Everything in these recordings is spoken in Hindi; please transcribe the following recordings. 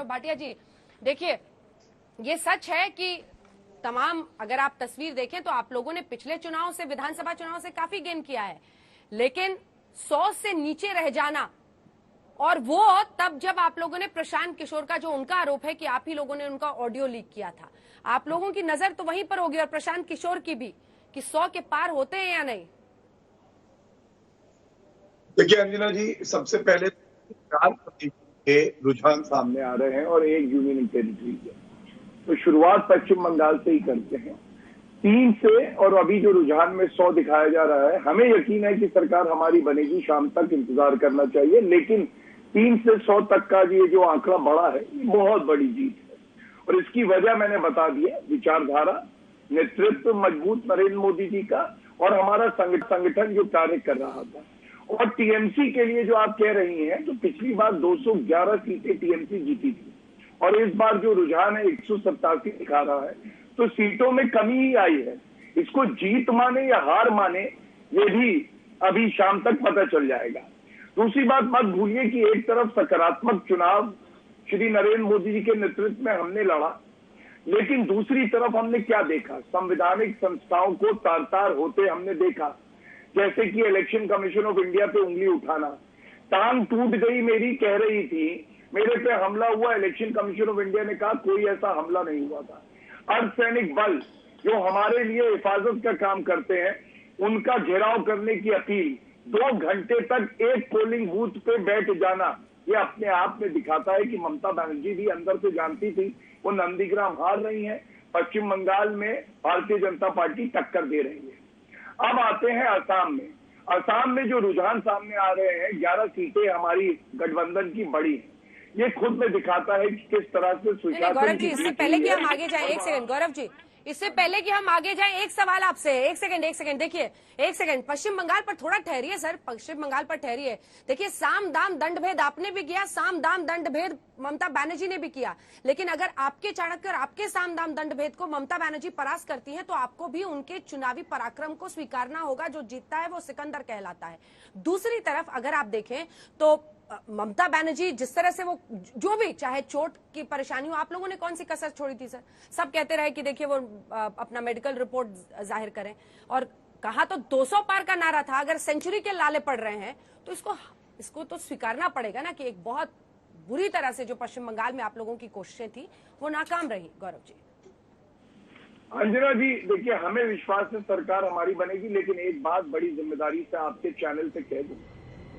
गौरव भाटिया जी, देखिए ये सच है कि तमाम अगर आप तस्वीर देखें तो आप लोगों ने पिछले चुनाव से, विधानसभा चुनाव से काफी गेन किया है, लेकिन 100 से नीचे रह जाना, और वो तब जब आप लोगों ने प्रशांत किशोर का, जो उनका आरोप है कि आप ही लोगों ने उनका ऑडियो लीक किया था, आप लोगों की नजर तो वहीं पर होगी और प्रशांत किशोर की भी, कि 100 के पार होते हैं या नहीं। देखिए अंजना जी, सबसे पहले 4 के रुझान सामने आ रहे हैं और एक यूनियन टेरिटरी है, तो शुरुआत पश्चिम बंगाल से ही करते हैं 3 से, और अभी जो रुझान में 100 दिखाया जा रहा है, हमें यकीन है कि सरकार हमारी बनेगी, शाम तक इंतजार करना चाहिए, लेकिन 3 से 100 तक का ये जो आंकड़ा बढ़ा है, ये बहुत बड़ी जीत है। और इसकी वजह मैंने बता दी है, विचारधारा, नेतृत्व मजबूत नरेंद्र मोदी जी का, और हमारा संगठन जो कार्य कर रहा था। और टीएमसी के लिए जो आप कह रही हैं, तो पिछली बार 211 सीटें टीएमसी जीती थी, और इस बार जो रुझान है 187 दिखा रहा है, तो सीटों में कमी ही आई है। इसको जीत माने या हार माने, ये भी अभी शाम तक पता चल जाएगा। दूसरी बात मत भूलिए कि एक तरफ सकारात्मक चुनाव श्री नरेंद्र मोदी जी के नेतृत्व में हमने लड़ा, लेकिन दूसरी तरफ हमने क्या देखा, संवैधानिक संस्थाओं को तार तार होते हमने देखा, जैसे कि इलेक्शन कमीशन ऑफ इंडिया पे उंगली उठाना। टांग टूट गई मेरी, कह रही थी मेरे पे हमला हुआ, इलेक्शन कमीशन ऑफ इंडिया ने कहा कोई ऐसा हमला नहीं हुआ था। अर्धसैनिक बल जो हमारे लिए हिफाजत का काम करते हैं, उनका घेराव करने की अपील, 2 घंटे तक एक पोलिंग बूथ पे बैठ जाना, ये अपने आप में दिखाता है कि ममता बनर्जी भी अंदर से जानती थी वो नंदीग्राम हार रही है, पश्चिम बंगाल में भारतीय जनता पार्टी टक्कर दे रही है। अब आते हैं असम में। असम में जो रुझान सामने आ रहे हैं, 11 सीटें हमारी गठबंधन की बड़ी हैं, ये खुद में दिखाता है कि किस तरह से सुशासन। गौरव जी, इससे पहले कि हम आगे जाएं, एक सेकंड गौरव जी, इससे पहले कि हम आगे जाएं, एक सवाल आपसे, एक सेकंड देखिए, एक सेकंड, पश्चिम बंगाल पर थोड़ा ठहरिए सर, पश्चिम बंगाल पर ठहरिए। देखिए, साम दाम दंड भेद आपने भी किया, साम दाम दंड भेद ममता बनर्जी ने भी किया, लेकिन अगर आपके चाणक्य, आपके साम दाम दंड भेद को ममता बनर्जी परास्त करती है, तो आपको भी उनके चुनावी पराक्रम को स्वीकारना होगा। जो जीतता है वो सिकंदर कहलाता है। दूसरी तरफ अगर आप देखें तो ममता बनर्जी जिस तरह से वो, जो भी चाहे चोट की परेशानी हो, आप लोगों ने कौन सी कसर छोड़ी थी सर? सब कहते रहे कि देखिए वो अपना मेडिकल रिपोर्ट जाहिर करें, और कहा तो 200 पार का नारा था। अगर सेंचुरी के लाले पड़ रहे हैं तो इसको तो स्वीकारना पड़ेगा ना कि एक बहुत बुरी तरह से जो पश्चिम बंगाल में आप लोगों की कोशिशें थी वो नाकाम रही। गौरव जी। अंजना जी, देखिए हमें विश्वास है सरकार हमारी बनेगी, लेकिन एक बात बड़ी जिम्मेदारी से आपके चैनल से कह दूं,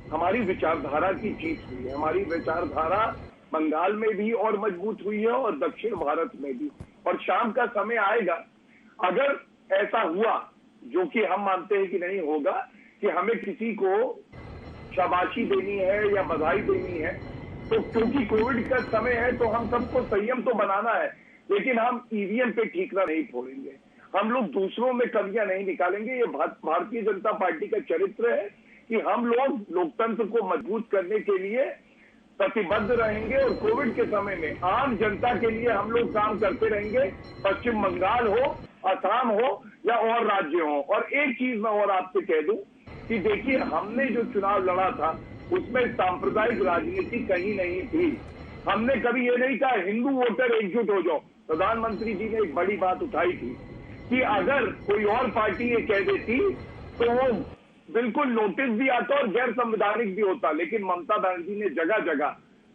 हमारी विचारधारा की जीत हुई है। हमारी विचारधारा बंगाल में भी और मजबूत हुई है और दक्षिण भारत में भी, और शाम का समय आएगा, अगर ऐसा हुआ, जो कि हम मानते हैं कि नहीं होगा, कि हमें किसी को शाबाशी देनी है या बधाई देनी है, तो क्योंकि कोविड का समय है तो हम सबको संयम तो बनाना है, लेकिन हम ईवीएम पे ठीकरा नहीं फोड़ेंगे, हम लोग दूसरों में कमियां नहीं निकालेंगे। ये भारतीय जनता पार्टी का चरित्र है कि हम लोग लोकतंत्र को मजबूत करने के लिए प्रतिबद्ध रहेंगे, और कोविड के समय में आम जनता के लिए हम लोग काम करते रहेंगे, पश्चिम बंगाल हो, असम हो या और राज्य हो। और एक चीज मैं और आपसे कह दूं कि देखिए, हमने जो चुनाव लड़ा था उसमें सांप्रदायिक राजनीति कहीं नहीं थी। हमने कभी ये नहीं कहा हिंदू वोटर एकजुट हो जाओ। प्रधानमंत्री जी ने एक बड़ी बात उठाई थी कि अगर कोई और पार्टी ये कह देती तो वो बिल्कुल नोटिस भी आता और गैर संवैधानिक भी होता, लेकिन ममता बनर्जी ने जगह जगह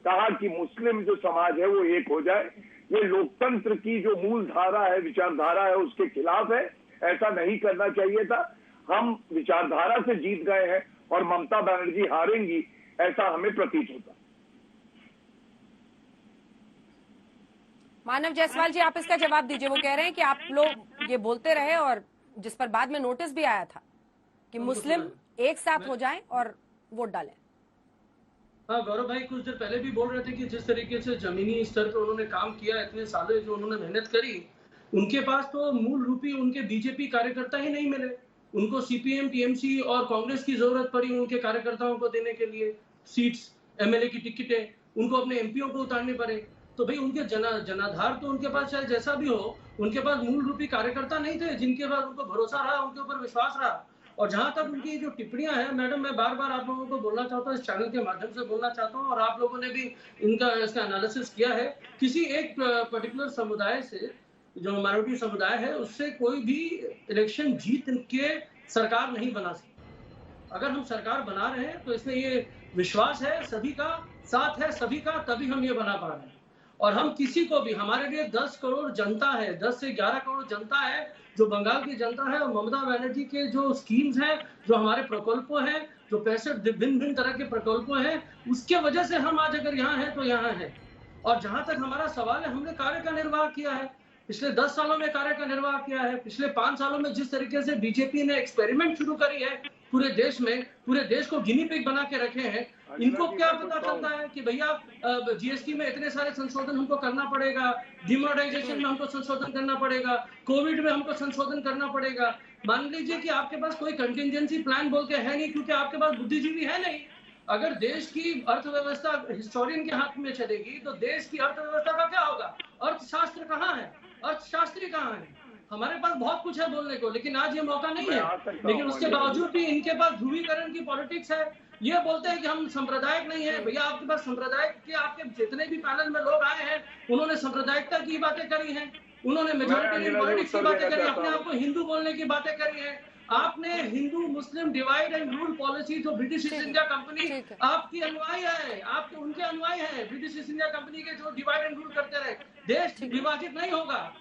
कहा कि मुस्लिम जो समाज है वो एक हो जाए। ये लोकतंत्र की जो मूल धारा है, विचारधारा है, उसके खिलाफ है, ऐसा नहीं करना चाहिए था। हम विचारधारा से जीत गए हैं और ममता बनर्जी हारेंगी, ऐसा हमें प्रतीत होता। मानव जायसवाल जी, आप इसका जवाब दीजिए। वो कह रहे हैं कि आप लोग ये बोलते रहे, और जिस पर बाद में नोटिस भी आया था कि मुस्लिम एक साथ हो जाएं और वोट डालें। हाँ, गौरव भाई कुछ देर पहले भी बोल रहे थे कि जिस तरीके से जमीनी स्तर पर उन्होंने काम किया, इतने सालों जो उन्होंने मेहनत करी, उनके पास तो मूल रूपी उनके बीजेपी कार्यकर्ता ही नहीं मिले। उनको सीपीएम, टीएमसी और कांग्रेस की जरूरत पड़ी उनके कार्यकर्ताओं को देने के लिए सीट्स, एमएलए की टिकटें, उनको अपने एमपीओ को उतारने पड़े। तो भाई उनके जनाधार तो उनके पास चाहे जैसा भी हो, उनके पास मूल रूपी कार्यकर्ता नहीं थे जिनके पास उनको भरोसा रहा, उनके ऊपर विश्वास रहा। और जहां तक उनकी जो टिप्पणियां हैं, मैडम, मैं बार बार आप लोगों को बोलना चाहता हूँ, इस चैनल के माध्यम से बोलना चाहता हूँ, और आप लोगों ने भी इसका एनालिसिस किया है, किसी एक पर्टिकुलर समुदाय से, जो माइनॉरिटी समुदाय है, उससे कोई भी इलेक्शन जीत के सरकार नहीं बना सकती। अगर हम सरकार बना रहे हैं तो इसमें ये विश्वास है सभी का, साथ है सभी का, तभी हम ये बना पा रहे हैं। और हम किसी को भी, हमारे लिए 10 करोड़ जनता है, 10 से 11 करोड़ जनता है, जो बंगाल की जनता है, और ममता बनर्जी के जो स्कीम्स हैं, जो हमारे प्रकल्प हैं, जो 65 भिन्न तरह के प्रकल्प हैं, उसके वजह से हम आज अगर यहाँ हैं तो यहाँ हैं। और जहां तक हमारा सवाल है, हमने कार्य का निर्वाह किया है, पिछले 10 सालों में कार्य का निर्वाह किया है। पिछले 5 सालों में जिस तरीके से बीजेपी ने एक्सपेरिमेंट शुरू करी है पूरे देश में, पूरे देश को गिनी पिग बना के रखे हैं, इनको क्या पता चलता है कि भैया जीएसटी में इतने सारे संशोधन हमको करना पड़ेगा, डिमोनेटाइजेशन में हमको संशोधन करना पड़ेगा, कोविड में हमको संशोधन करना पड़ेगा। मान लीजिए कि आपके पास कोई कंटिजेंसी प्लान बोल के है नहीं, क्योंकि आपके पास बुद्धिजीवी है नहीं। अगर देश की अर्थव्यवस्था हिस्टोरियन के हाथ में चलेगी तो देश की अर्थव्यवस्था का क्या होगा? अर्थशास्त्र कहाँ है? अर्थशास्त्री कहाँ है? हमारे पास बहुत कुछ है बोलने को, लेकिन आज ये मौका नहीं है। लेकिन उसके बावजूद भी इनके पास ध्रुवीकरण की पॉलिटिक्स है। ये बोलते हैं कि हम सांप्रदायिक नहीं है। भैया, आपके पास सांप्रदायिक के, आपके जितने भी पैनल में लोग आए हैं, उन्होंने सांप्रदायिकता की बातें करी हैं, उन्होंने मेजोरिटेरियन पॉलिटिक्स की बातें करी, अपने आप को हिंदू बोलने की बातें करी है। आपने हिंदू मुस्लिम डिवाइड एंड रूल पॉलिसी, जो ब्रिटिश ईस्ट इंडिया कंपनी आपकी अनुयायी है, आपके उनके अनुयायी है, ब्रिटिश ईस्ट इंडिया कंपनी के, जो डिवाइड एंड रूल करते रहे, देश विभाजित नहीं होगा।